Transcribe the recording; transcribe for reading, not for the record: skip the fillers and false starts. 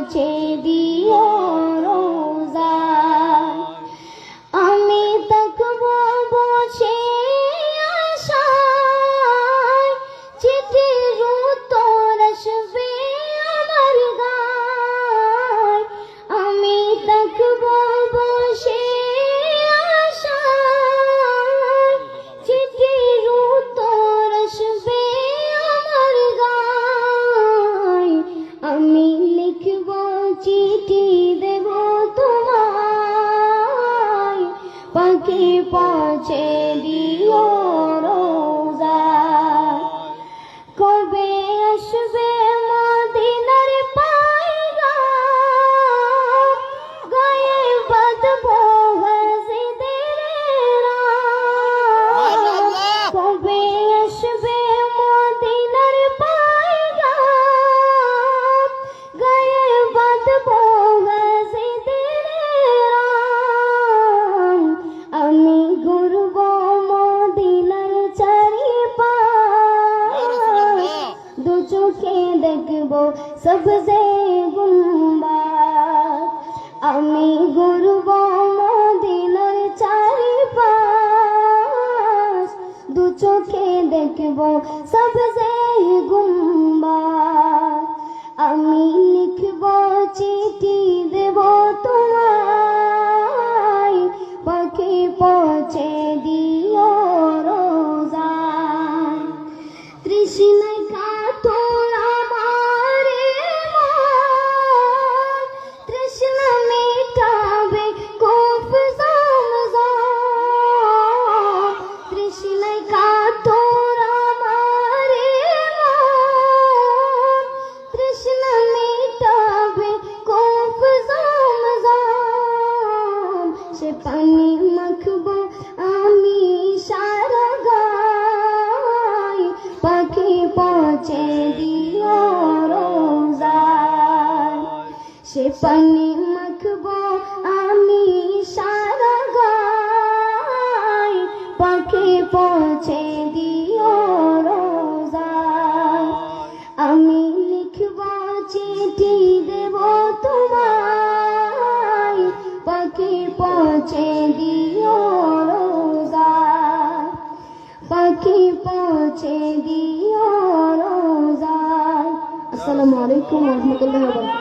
পৌঁছে দিও রোজায়। আমি থাকবো বসে আশায়, চিঠির উত্তর আসবে আমার গায়। আমি থাকবো বসে আশায়, চিঠির উত্তর আসবে আমার গায়। আমি লিখব চিঠি দেব তোমায়, পাখি পৌঁছে দিও রোজায়। কবে আসবে মদিনার পায়গাম, গায়ে বাঁধবো হাজিদের রাম। কবে আসবে মদিনার পায়গাম, গায়ে বাঁধবো হাজিদের রাম। আমি ঘুরব মদিনার চারিপাশ, দু চোখে দেখব সবজে গুম্বাদ। আমি ঘুরব মদিনার চারিপাশ, দু চোখে দেখব সবজে গুম্বাদ। আমি লিখব চিঠি দেব তোমায়, পাখি পৌঁছে দিও রোজায়। তৃষ্ণায় কাতর আমার মন, তৃষ্ণা মেটাবে কূপ জমজম। তৃষ্ণায় কাতর আমার মন, তৃষ্ণা মেটাবে কূপ জমজম। সে পানি মাখবো আমি সারা গায়, পাখি পৌঁছে দিও রোজায়। সে পানি মাখবো আমি সারা গায়, পাখি পৌঁছে দিও রোজায়। আমি লিখব চিঠি দেব তোমায়, পাখি পৌঁছে দিও রোজায়। পাখি পৌঁছে দিও রোজায়। আসসালামু আলাইকুম ওয়া রাহমাতুল্লাহি ওয়া বারাকাতুহু।